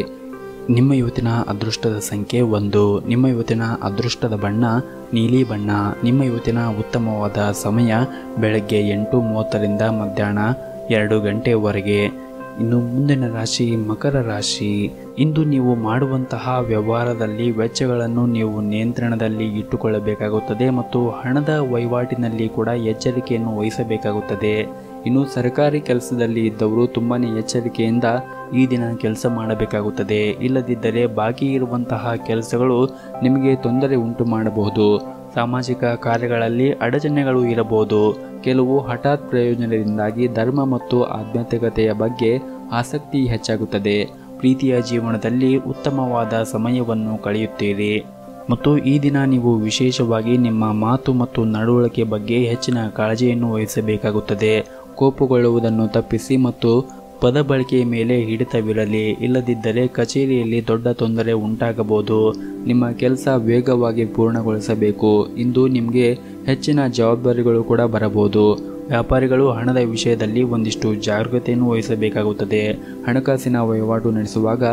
ನಿಮ್ಮ ಇವತ್ತಿನ ಅದೃಷ್ಟದ ಸಂಖ್ಯೆ 1. ನಿಮ್ಮ ಇವತ್ತಿನ ಅದೃಷ್ಟದ ಬಣ್ಣ ನೀಲಿ ಬಣ್ಣ. ನಿಮ್ಮ ಇವತ್ತಿನ ಉತ್ತಮವಾದ ಸಮಯ ಬೆಳಗ್ಗೆ 8:30ರಿಂದ ಮಧ್ಯಾಹ್ನ 2 ಗಂಟೆಯವರೆಗೆ. ಇನ್ನು ಮುಂದಿನ ರಾಶಿ ಮಕರ ರಾಶಿ. ಇಂದು ನೀವು ಮಾಡುವಂತಹ ವ್ಯವಹಾರದಲ್ಲಿ ವೆಚ್ಚಗಳನ್ನು ನೀವು ನಿಯಂತ್ರಣದಲ್ಲಿ ಇಟ್ಟುಕೊಳ್ಳಬೇಕಾಗುತ್ತದೆ ಮತ್ತು ಹಣದ ವಹಿವಾಟಿನಲ್ಲಿ ಕೂಡ ಎಚ್ಚರಿಕೆಯನ್ನು ವಹಿಸಬೇಕಾಗುತ್ತದೆ. ಇನ್ನು ಸರ್ಕಾರಿ ಕೆಲಸದಲ್ಲಿ ಇದ್ದವರು ತುಂಬಾ ಎಚ್ಚರಿಕೆಯಿಂದ ಈ ದಿನ ಕೆಲಸ ಮಾಡಬೇಕಾಗುತ್ತದೆ. ಇಲ್ಲದಿದ್ದರೆ ಬಾಕಿ ಇರುವಂತಹ ಕೆಲಸಗಳು ನಿಮಗೆ ತೊಂದರೆ ಉಂಟು ಮಾಡಬಹುದು. ಸಾಮಾಜಿಕ ಕಾರ್ಯಗಳಲ್ಲಿ ಅಡಚಣೆಗಳು ಇರಬಹುದು. ಕೆಲವು ಹಠಾತ್ ಪ್ರಯೋಜನದಿಂದಾಗಿ ಧರ್ಮ ಮತ್ತು ಆಧ್ಯಾತ್ಮಿಕತೆಯ ಬಗ್ಗೆ ಆಸಕ್ತಿ ಹೆಚ್ಚಾಗುತ್ತದೆ. ಪ್ರೀತಿಯ ಜೀವನದಲ್ಲಿ ಉತ್ತಮವಾದ ಸಮಯವನ್ನು ಕಳೆಯುತ್ತೀರಿ ಮತ್ತು ಈ ದಿನ ನೀವು ವಿಶೇಷವಾಗಿ ನಿಮ್ಮ ಮಾತು ಮತ್ತು ನಡವಳಿಕೆ ಬಗ್ಗೆ ಹೆಚ್ಚಿನ ಕಾಳಜಿಯನ್ನು ವಹಿಸಬೇಕಾಗುತ್ತದೆ. ಕೋಪಗೊಳ್ಳುವುದನ್ನು ತಪ್ಪಿಸಿ ಮತ್ತು ಪದ ಬಳಕೆಯ ಮೇಲೆ ಹಿಡಿತವಿರಲಿ. ಇಲ್ಲದಿದ್ದರೆ ಕಚೇರಿಯಲ್ಲಿ ದೊಡ್ಡ ತೊಂದರೆ ಉಂಟಾಗಬಹುದು. ನಿಮ್ಮ ಕೆಲಸ ವೇಗವಾಗಿ ಪೂರ್ಣಗೊಳಿಸಬೇಕು. ಇಂದು ನಿಮಗೆ ಹೆಚ್ಚಿನ ಜವಾಬ್ದಾರಿಗಳು ಕೂಡ ಬರಬಹುದು. ವ್ಯಾಪಾರಿಗಳು ಹಣದ ವಿಷಯದಲ್ಲಿ ಒಂದಿಷ್ಟು ಜಾಗೃತೆಯನ್ನು ವಹಿಸಬೇಕಾಗುತ್ತದೆ. ಹಣಕಾಸಿನ ವಹಿವಾಟು ನಡೆಸುವಾಗ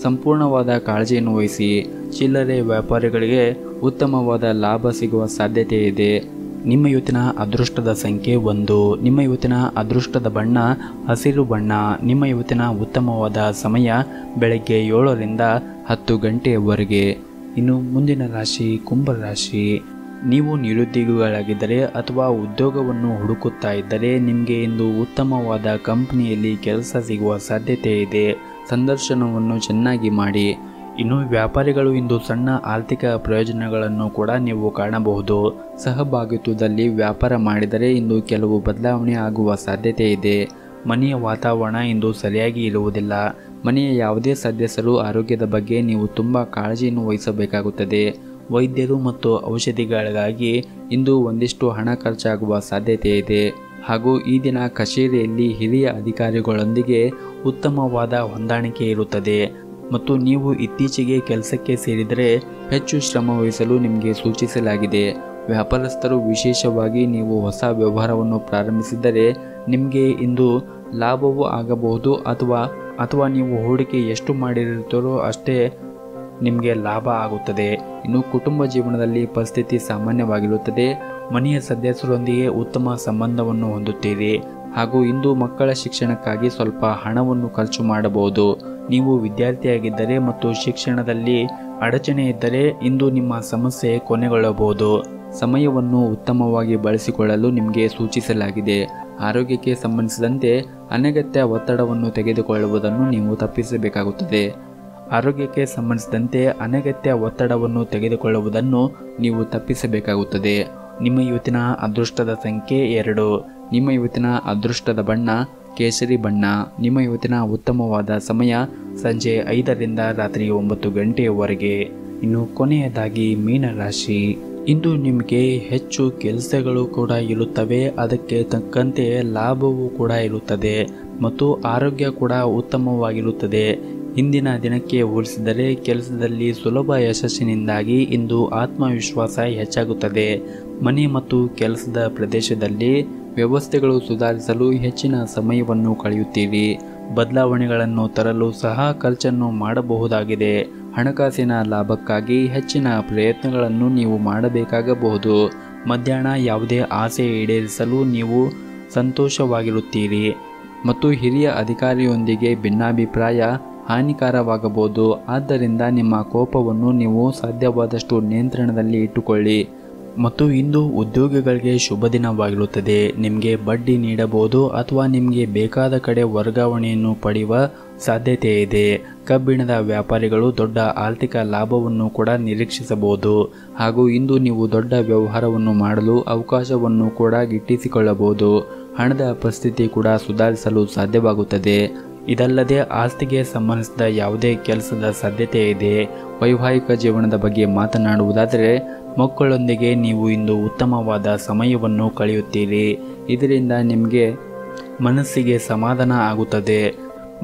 ಸಂಪೂರ್ಣವಾದ ಕಾಳಜಿಯನ್ನು ವಹಿಸಿ. ಚಿಲ್ಲರೆ ವ್ಯಾಪಾರಿಗಳಿಗೆ ಉತ್ತಮವಾದ ಲಾಭ ಸಿಗುವ ಸಾಧ್ಯತೆ ಇದೆ. ನಿಮ್ಮ ಇವತ್ತಿನ ಅದೃಷ್ಟದ ಸಂಖ್ಯೆ 1. ನಿಮ್ಮ ಇವತ್ತಿನ ಅದೃಷ್ಟದ ಬಣ್ಣ ಹಸಿರು ಬಣ್ಣ. ನಿಮ್ಮ ಇವತ್ತಿನ ಉತ್ತಮವಾದ ಸಮಯ ಬೆಳಗ್ಗೆ 7ರಿಂದ 10 ಗಂಟೆಯವರೆಗೆ. ಇನ್ನು ಮುಂದಿನ ರಾಶಿ ಕುಂಭ ರಾಶಿ. ನೀವು ನಿರುದ್ಯೋಗಿಗಳಾಗಿದ್ದರೆ ಅಥವಾ ಉದ್ಯೋಗವನ್ನು ಹುಡುಕುತ್ತಾ ಇದ್ದರೆ ನಿಮಗೆ ಇಂದು ಉತ್ತಮವಾದ ಕಂಪನಿಯಲ್ಲಿ ಕೆಲಸ ಸಿಗುವ ಸಾಧ್ಯತೆ ಇದೆ. ಸಂದರ್ಶನವನ್ನು ಚೆನ್ನಾಗಿ ಮಾಡಿ. ಇನ್ನು ವ್ಯಾಪಾರಿಗಳು ಇಂದು ಸಣ್ಣ ಆರ್ಥಿಕ ಪ್ರಯೋಜನಗಳನ್ನು ಕೂಡ ನೀವು ಕಾಣಬಹುದು. ಸಹಭಾಗಿತ್ವದಲ್ಲಿ ವ್ಯಾಪಾರ ಮಾಡಿದರೆ ಇಂದು ಕೆಲವು ಬದಲಾವಣೆ ಆಗುವ ಸಾಧ್ಯತೆ ಇದೆ. ಮನೆಯ ವಾತಾವರಣ ಇಂದು ಸರಿಯಾಗಿ ಇರುವುದಿಲ್ಲ. ಮನೆಯ ಯಾವುದೇ ಸದಸ್ಯರು ಆರೋಗ್ಯದ ಬಗ್ಗೆ ನೀವು ತುಂಬ ಕಾಳಜಿಯನ್ನು ವಹಿಸಬೇಕಾಗುತ್ತದೆ. ವೈದ್ಯರು ಮತ್ತು ಔಷಧಿಗಳಿಗಾಗಿ ಇಂದು ಒಂದಿಷ್ಟು ಹಣ ಖರ್ಚಾಗುವ ಸಾಧ್ಯತೆ ಇದೆ. ಹಾಗೂ ಈ ದಿನ ಕಚೇರಿಯಲ್ಲಿ ಹಿರಿಯ ಅಧಿಕಾರಿಗಳೊಂದಿಗೆ ಉತ್ತಮವಾದ ಹೊಂದಾಣಿಕೆ ಇರುತ್ತದೆ ಮತ್ತು ನೀವು ಇತ್ತೀಚೆಗೆ ಕೆಲಸಕ್ಕೆ ಸೇರಿದರೆ ಹೆಚ್ಚು ಶ್ರಮ ವಹಿಸಲು ನಿಮಗೆ ಸೂಚಿಸಲಾಗಿದೆ. ವ್ಯಾಪಾರಸ್ಥರು ವಿಶೇಷವಾಗಿ ನೀವು ಹೊಸ ವ್ಯವಹಾರವನ್ನು ಪ್ರಾರಂಭಿಸಿದರೆ ನಿಮಗೆ ಇಂದು ಲಾಭವೂ ಆಗಬಹುದು ಅಥವಾ ನೀವು ಹೂಡಿಕೆ ಎಷ್ಟು ಮಾಡಿರುತ್ತೀರೋ ಅಷ್ಟೇ ನಿಮಗೆ ಲಾಭ ಆಗುತ್ತದೆ. ಇನ್ನು ಕುಟುಂಬ ಜೀವನದಲ್ಲಿ ಪರಿಸ್ಥಿತಿ ಸಾಮಾನ್ಯವಾಗಿರುತ್ತದೆ. ಮನೆಯ ಸದಸ್ಯರೊಂದಿಗೆ ಉತ್ತಮ ಸಂಬಂಧವನ್ನು ಹೊಂದುತ್ತೀರಿ ಹಾಗೂ ಇಂದು ಮಕ್ಕಳ ಶಿಕ್ಷಣಕ್ಕಾಗಿ ಸ್ವಲ್ಪ ಹಣವನ್ನು ಖರ್ಚು ಮಾಡಬಹುದು. ನೀವು ವಿದ್ಯಾರ್ಥಿಯಾಗಿದ್ದರೆ ಮತ್ತು ಶಿಕ್ಷಣದಲ್ಲಿ ಅಡಚಣೆ ಇದ್ದರೆ ಇಂದು ನಿಮ್ಮ ಸಮಸ್ಯೆ ಕೊನೆಗೊಳ್ಳಬಹುದು. ಸಮಯವನ್ನು ಉತ್ತಮವಾಗಿ ಬಳಸಿಕೊಳ್ಳಲು ನಿಮಗೆ ಸೂಚಿಸಲಾಗಿದೆ. ಆರೋಗ್ಯಕ್ಕೆ ಸಂಬಂಧಿಸಿದಂತೆ ಅನಗತ್ಯ ಒತ್ತಡವನ್ನು ತೆಗೆದುಕೊಳ್ಳುವುದನ್ನು ನೀವು ತಪ್ಪಿಸಬೇಕಾಗುತ್ತದೆ. ಆರೋಗ್ಯಕ್ಕೆ ಸಂಬಂಧಿಸಿದಂತೆ ಅನಗತ್ಯ ಒತ್ತಡವನ್ನು ತೆಗೆದುಕೊಳ್ಳುವುದನ್ನು ನೀವು ತಪ್ಪಿಸಬೇಕಾಗುತ್ತದೆ. ನಿಮ್ಮ ಇವತ್ತಿನ ಅದೃಷ್ಟದ ಸಂಖ್ಯೆ 2. ನಿಮ್ಮ ಇವತ್ತಿನ ಅದೃಷ್ಟದ ಬಣ್ಣ ಕೇಸರಿ ಬಣ್ಣ. ನಿಮ್ಮ ಇವತ್ತಿನ ಉತ್ತಮವಾದ ಸಮಯ ಸಂಜೆ 5ರಿಂದ ರಾತ್ರಿ 9 ಗಂಟೆಯವರೆಗೆ. ಇನ್ನು ಕೊನೆಯದಾಗಿ ಮೀನರಾಶಿ. ಇಂದು ನಿಮಗೆ ಹೆಚ್ಚು ಕೆಲಸಗಳು ಕೂಡ ಇರುತ್ತವೆ. ಅದಕ್ಕೆ ತಕ್ಕಂತೆ ಲಾಭವೂ ಕೂಡ ಇರುತ್ತದೆ ಮತ್ತು ಆರೋಗ್ಯ ಕೂಡ ಉತ್ತಮವಾಗಿರುತ್ತದೆ. ಇಂದಿನ ದಿನಕ್ಕೆ ಹೋಲಿಸಿದರೆ ಕೆಲಸದಲ್ಲಿ ಸುಲಭ ಯಶಸ್ಸಿನಿಂದಾಗಿ ಇಂದು ಆತ್ಮವಿಶ್ವಾಸ ಹೆಚ್ಚಾಗುತ್ತದೆ. ಮನೆ ಮತ್ತು ಕೆಲಸದ ಪ್ರದೇಶದಲ್ಲಿ ವ್ಯವಸ್ಥೆಗಳು ಸುಧಾರಿಸಲು ಹೆಚ್ಚಿನ ಸಮಯವನ್ನು ಕಳೆಯುತ್ತೀರಿ. ಬದಲಾವಣೆಗಳನ್ನು ತರಲು ಸಹ ಖರ್ಚನ್ನು ಮಾಡಬಹುದಾಗಿದೆ. ಹಣಕಾಸಿನ ಲಾಭಕ್ಕಾಗಿ ಹೆಚ್ಚಿನ ಪ್ರಯತ್ನಗಳನ್ನು ನೀವು ಮಾಡಬೇಕಾಗಬಹುದು. ಮಧ್ಯಾಹ್ನ ಯಾವುದೇ ಆಸೆ ಈಡೇರಿಸಲು ನೀವು ಸಂತೋಷವಾಗಿರುತ್ತೀರಿ ಮತ್ತು ಹಿರಿಯ ಅಧಿಕಾರಿಯೊಂದಿಗೆ ಭಿನ್ನಾಭಿಪ್ರಾಯ ಹಾನಿಕಾರವಾಗಬಹುದು. ಆದ್ದರಿಂದ ನಿಮ್ಮ ಕೋಪವನ್ನು ನೀವು ಸಾಧ್ಯವಾದಷ್ಟು ನಿಯಂತ್ರಣದಲ್ಲಿ ಇಟ್ಟುಕೊಳ್ಳಿ. ಮತ್ತು ಇಂದು ಉದ್ಯೋಗಿಗಳಿಗೆ ಶುಭ ದಿನವಾಗಿರುತ್ತದೆ. ನಿಮಗೆ ಬಡ್ಡಿ ನೀಡಬಹುದು ಅಥವಾ ನಿಮಗೆ ಬೇಕಾದ ಕಡೆ ವರ್ಗಾವಣೆಯನ್ನು ಪಡೆಯುವ ಸಾಧ್ಯತೆ ಇದೆ. ಕಬ್ಬಿಣದ ವ್ಯಾಪಾರಿಗಳು ದೊಡ್ಡ ಆರ್ಥಿಕ ಲಾಭವನ್ನು ಕೂಡ ನಿರೀಕ್ಷಿಸಬಹುದು ಹಾಗೂ ಇಂದು ನೀವು ದೊಡ್ಡ ವ್ಯವಹಾರವನ್ನು ಮಾಡಲು ಅವಕಾಶವನ್ನು ಕೂಡ ಗಿಟ್ಟಿಸಿಕೊಳ್ಳಬಹುದು. ಹಣದ ಪರಿಸ್ಥಿತಿ ಕೂಡ ಸುಧಾರಿಸಲು ಸಾಧ್ಯವಾಗುತ್ತದೆ. ಇದಲ್ಲದೆ ಆಸ್ತಿಗೆ ಸಂಬಂಧಿಸಿದ ಯಾವುದೇ ಕೆಲಸದ ಸಾಧ್ಯತೆ ಇದೆ. ವೈವಾಹಿಕ ಜೀವನದ ಬಗ್ಗೆ ಮಾತನಾಡುವುದಾದರೆ ಮಕ್ಕಳೊಂದಿಗೆ ನೀವು ಇಂದು ಉತ್ತಮವಾದ ಸಮಯವನ್ನು ಕಳೆಯುತ್ತೀರಿ. ಇದರಿಂದ ನಿಮಗೆ ಮನಸ್ಸಿಗೆ ಸಮಾಧಾನ ಆಗುತ್ತದೆ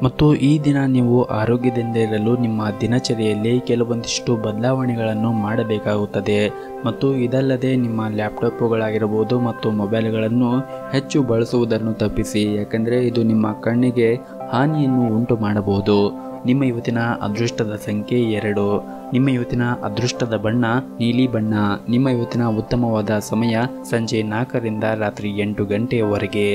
ಮತ್ತು ಈ ದಿನ ನೀವು ಆರೋಗ್ಯದಿಂದ ಇರಲು ನಿಮ್ಮ ದಿನಚರಿಯಲ್ಲಿ ಕೆಲವೊಂದಿಷ್ಟು ಬದಲಾವಣೆಗಳನ್ನು ಮಾಡಬೇಕಾಗುತ್ತದೆ. ಮತ್ತು ಇದಲ್ಲದೆ ನಿಮ್ಮ ಲ್ಯಾಪ್ಟಾಪ್ಗಳಾಗಿರಬಹುದು ಮತ್ತು ಮೊಬೈಲ್ಗಳನ್ನು ಹೆಚ್ಚು ಬಳಸುವುದನ್ನು ತಪ್ಪಿಸಿ. ಯಾಕಂದರೆ ಇದು ನಿಮ್ಮ ಕಣ್ಣಿಗೆ ಹಾನಿಯನ್ನು ಉಂಟು ಮಾಡಬಹುದು. ನಿಮ್ಮ ಇವತ್ತಿನ ಅದೃಷ್ಟದ ಸಂಖ್ಯೆ 2. ನಿಮ್ಮ ಇವತ್ತಿನ ಅದೃಷ್ಟದ ಬಣ್ಣ ನೀಲಿ ಬಣ್ಣ. ನಿಮ್ಮ ಇವತ್ತಿನ ಉತ್ತಮವಾದ ಸಮಯ ಸಂಜೆ 4ರಿಂದ ರಾತ್ರಿ 8 ಗಂಟೆಯವರೆಗೆ.